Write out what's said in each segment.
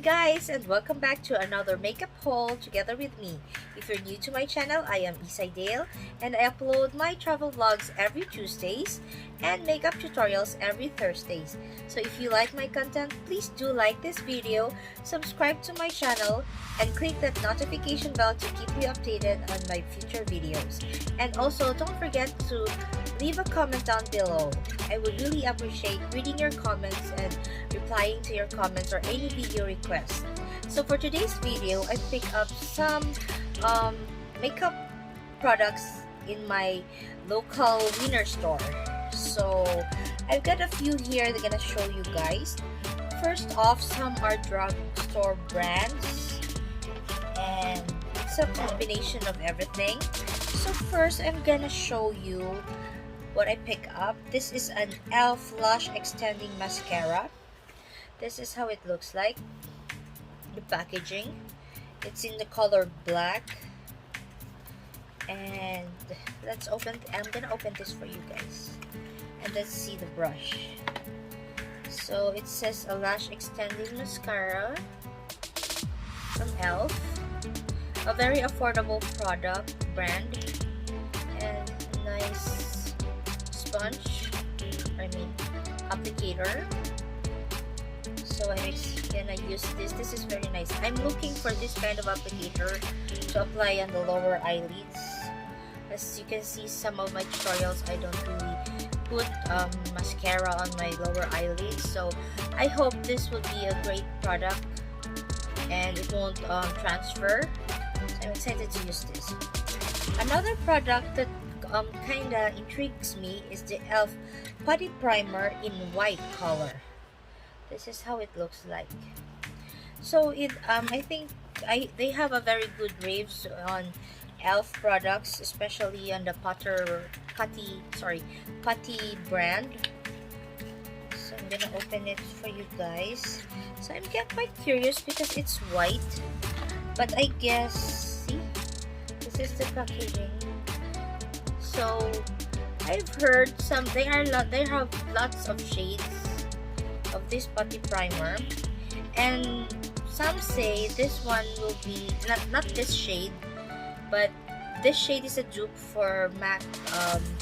guys, and welcome back to another makeup haul together with me. If you're new to my channel, I am Isay Dale, and I upload my travel vlogs every Tuesdays and makeup tutorials every Thursdays. So if you like my content, please do like this video, subscribe to my channel, and click that notification bell to keep you updated on my future videos. And also, don't forget to leave a comment down below. I would really appreciate reading your comments and replying to your comments or any video requests. So for today's video, I picked up some makeup products in my local Wiener store. So I've got a few here that I'm gonna show you guys. First off, some are drugstore brands, and it's a combination of everything. So first, I'm gonna show you what I pick up. This is an e.l.f. Lash Extending Mascara. This is how it looks like. The packaging. It's in the color black. And let's open. I'm gonna open this for you guys. And let's see the brush. So it says a lash extending mascara from e.l.f. A very affordable product brand. And nice sponge, applicator. So I'm gonna use this. This is very nice. I'm looking for this kind of applicator to apply on the lower eyelids. As you can see, some of my tutorials I don't really put mascara on my lower eyelids. So I hope this will be a great product and it won't transfer. So I'm excited to use this. Another product that kinda intrigues me is the e.l.f. Putty Primer in white color. This is how it looks like. So I think they have a very good reviews on e.l.f. products, especially on the Putty brand. So I'm gonna open it for you guys. So I'm quite curious because it's white, but I guess, see, this is the packaging. So I've heard they have lots of shades of this putty primer, and some say this one will be not this shade, but this shade is a dupe for MAC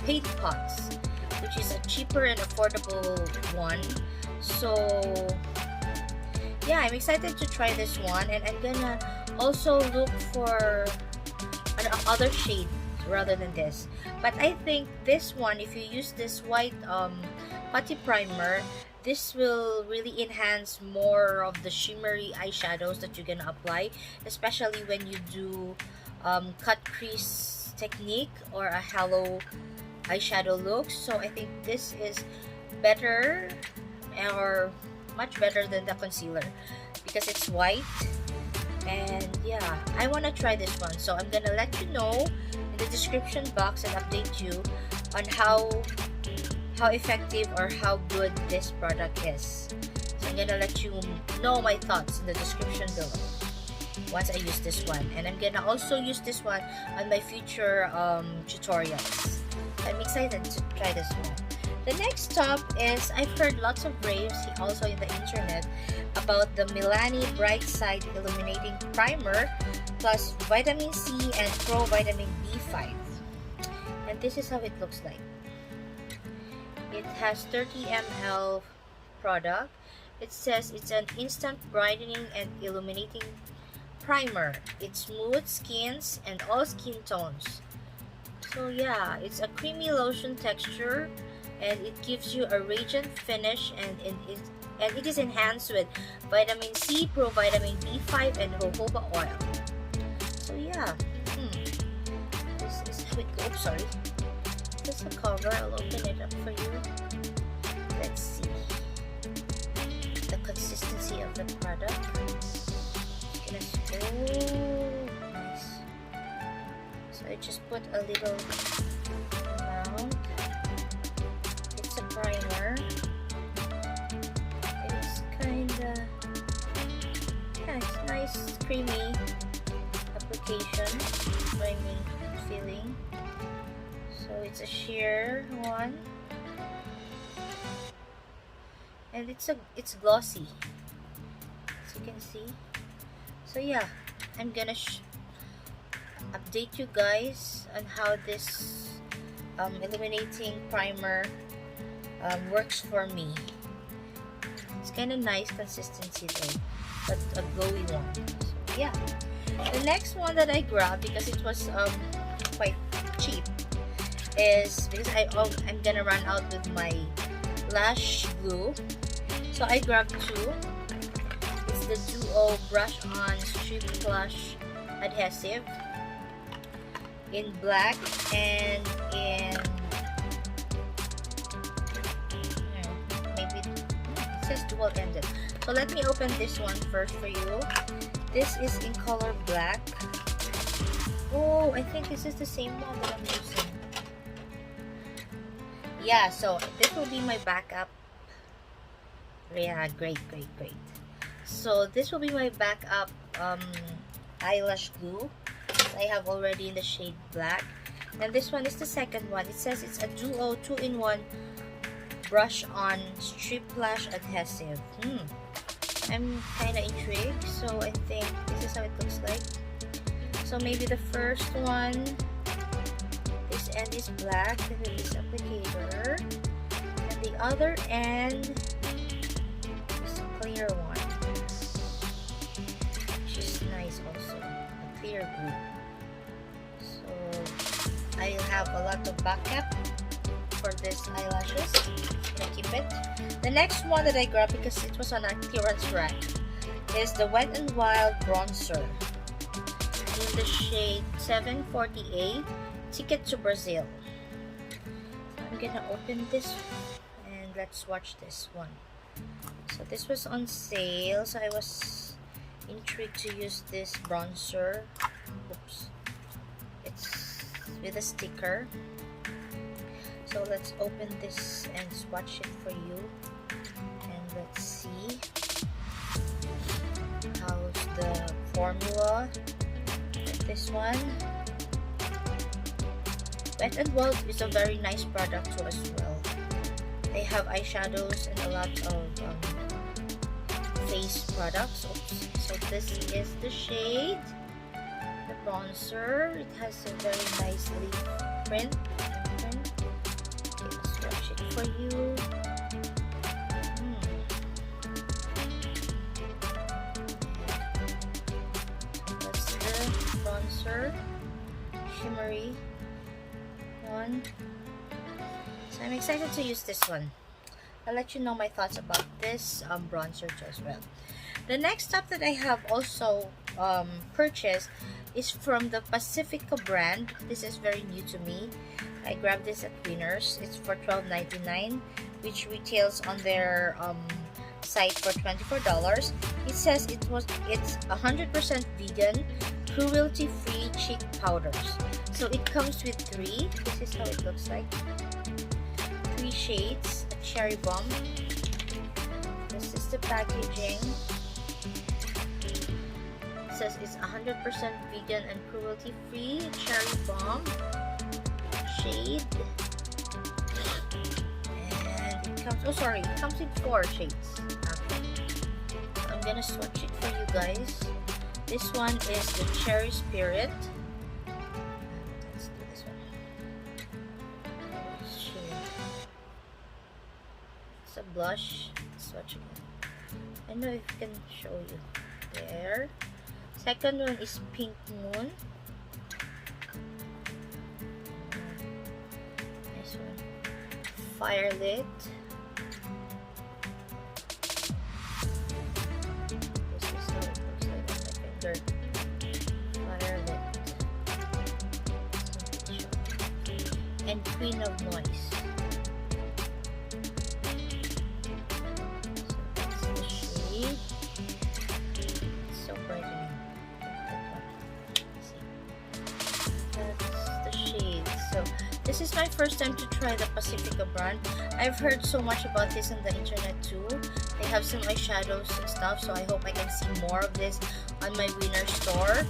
paint pots, which is a cheaper and affordable one. So yeah, I'm excited to try this one, and I'm gonna also look for another shade rather than this. But I think this one, if you use this white putty primer, this will really enhance more of the shimmery eyeshadows that you're gonna apply, especially when you do cut crease technique or a halo eyeshadow look. So I think this is better, or much better than the concealer, because it's white. And yeah, I want to try this one, so I'm gonna let you know in the description box and update you on how effective or how good this product is. So I'm gonna let you know my thoughts in the description below once I use this one, and I'm gonna also use this one on my future tutorials. I'm excited to try this one. The next stop is, I've heard lots of raves also in the internet about the Milani Bright Side Illuminating Primer plus Vitamin C and Pro Vitamin B5. And this is how it looks like. It has 30 ml product. It says it's an instant brightening and illuminating primer. It smooths skins and all skin tones. So yeah, it's a creamy lotion texture, and it gives you a radiant finish, and it is enhanced with vitamin C, Pro Vitamin B5, and jojoba oil. So yeah, this is how it goes. Sorry, this is the cover. I'll open it up for you. Let's see the consistency of the product. Nice. So I just put a little amount. It's a primer. It's kinda, yeah, it's nice creamy application, priming feeling. So it's a sheer one, and it's glossy. as you can see. So yeah, I'm gonna update you guys on how this illuminating primer works for me. It's kind of nice consistency though, but a glowy one. So yeah, the next one that I grabbed because it was quite cheap is because I'm gonna run out with my lash glue. So I grabbed two. It's the Duo Brush On Strip Plush Adhesive in black and in maybe it says dual ended. So let me open this one first for you. This is in color black. Oh, I think this is the same one that I'm using. Yeah, so this will be my backup. Yeah, great. So this will be my backup eyelash glue. I have already in the shade black. And this one is the second one. It says it's a Duo 2-in-1 Brush On Strip Plush Adhesive. I'm kind of intrigued, so I think this is how it looks like. So maybe the first one, this end is black with this applicator, and the other end is a clear one, which is nice also, a clear blue. So I have a lot of backup for this eyelashes. I'm gonna keep it. The next one that I grabbed because it was on a clearance rack is the Wet n Wild Bronzer in the shade 740A Ticket to Brazil. I'm gonna open this and let's watch this one. So this was on sale, so I was intrigued to use this bronzer. Oops, it's with a sticker. So let's open this and swatch it for you, and let's see how's the formula of this one. Wet n Wild is a very nice product too as well. They have eyeshadows and a lot of face products. Oops. So this is the shade, the bronzer. It has a very nice leaf print. Let's swatch it for you. That's the bronzer, shimmery one. So I'm excited to use this one. I'll let you know my thoughts about this bronzer too as well. The next stuff that I have also purchased is from the Pacifica brand. This is very new to me. I grabbed this at Winners. It's for $12.99, which retails on their site for $24. It says it's 100% vegan, cruelty-free cheek powders. So it comes with 3. This is how it looks like. 3 shades. A cherry bomb. This is the packaging. It says it's 100% vegan and cruelty-free. Cherry bomb shade. And it comes, it comes in 4 shades. So I'm gonna swatch it for you guys. This one is the Cherry Spirit. Let's do this one. It's a blush. Swatch again. I don't know if I can show you. There. Second one is Pink Moon. Nice one. Firelit. This is how it looks like on my finger. Firelit. And Queen of Noise. So that's the shade. It's so bright. So this is my first time to try the Pacifica brand. I've heard so much about this on the internet too. They have some eyeshadows and stuff, so I hope I can see more of this on my Winner store.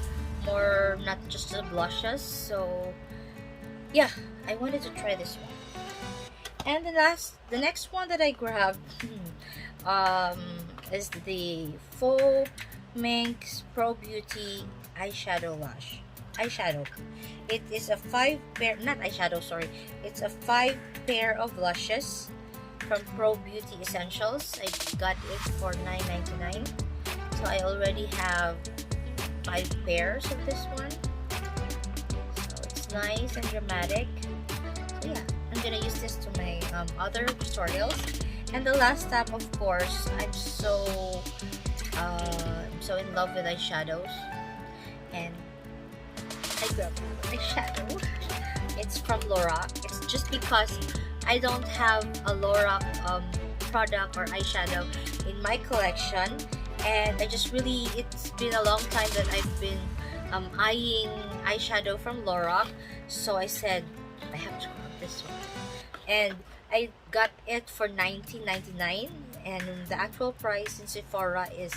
More, not just the blushes. So yeah, I wanted to try this one. And the next one that I grabbed is the Faux Minx Pro Beauty eyeshadow eyeshadow. It is a 5 pair, not eyeshadow, sorry. It's a 5 pair of blushes from Pro Beauty Essentials. I got it for $9.99. So I already have 5 pairs of this one. So it's nice and dramatic. So yeah, I'm gonna use this to my other tutorials. And the last step, of course, I'm so in love with eyeshadows, and I grabbed eyeshadow. It's from Lorac. It's just because I don't have a Lorac product or eyeshadow in my collection, and it's been a long time that I've been eyeing eyeshadow from Lorac, so I said I have to grab this one, and I got it for $19.99, and the actual price in Sephora is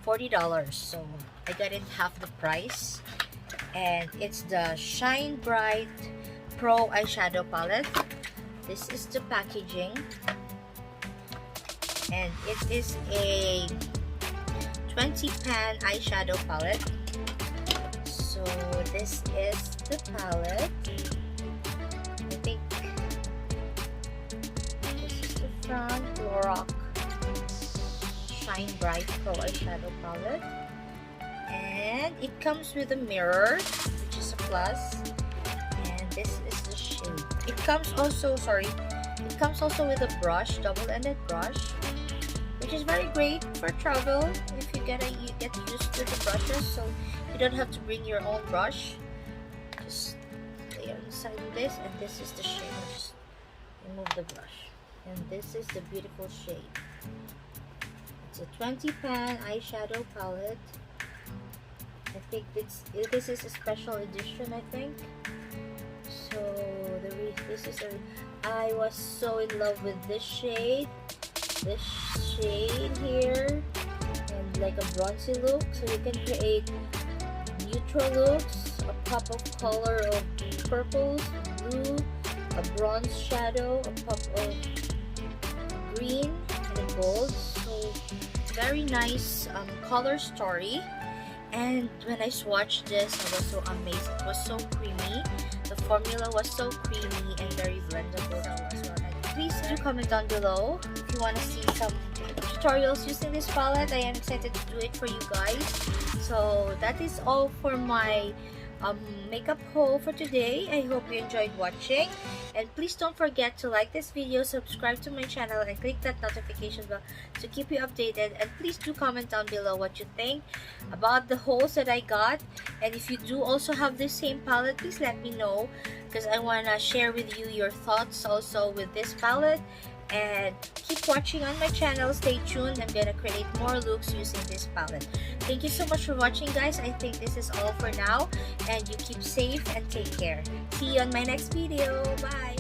$40, so I got it half the price. And it's the Shine Bright Pro Eyeshadow Palette. This is the packaging, and it is a 20-pan eyeshadow palette. So this is the palette. I think this is the front Lorac Shine Bright Pro Eyeshadow Palette. And it comes with a mirror, which is a plus, and this is the shade. It comes also with a brush, double-ended brush, which is very great for travel if you get used to the brushes, so you don't have to bring your own brush. Just lay on the side of this, and this is the shade. Just remove the brush, and this is the beautiful shade. It's a 20-pan eyeshadow palette. I think this is a special edition, I think. So I was so in love with this shade here, and like a bronzy look, so you can create neutral looks, a pop of color of purples, blue, a bronze shadow, a pop of green, and a gold. So very nice color story. And when I swatched this, I was so amazed. It was so creamy. The formula was so creamy and very blendable as well. And please do comment down below if you want to see some tutorials using this palette. I am excited to do it for you guys. So that is all for my makeup haul for today. I hope you enjoyed watching, and please don't forget to like this video, subscribe to my channel, and click that notification bell to keep you updated. And please do comment down below what you think about the hauls that I got, and if you do also have the same palette, please let me know, because I want to share with you your thoughts also with this palette. And keep watching on my channel, stay tuned. I'm gonna create more looks using this palette. Thank you so much for watching, guys. I think this is all for now, and you keep safe and take care. See you on my next video. Bye.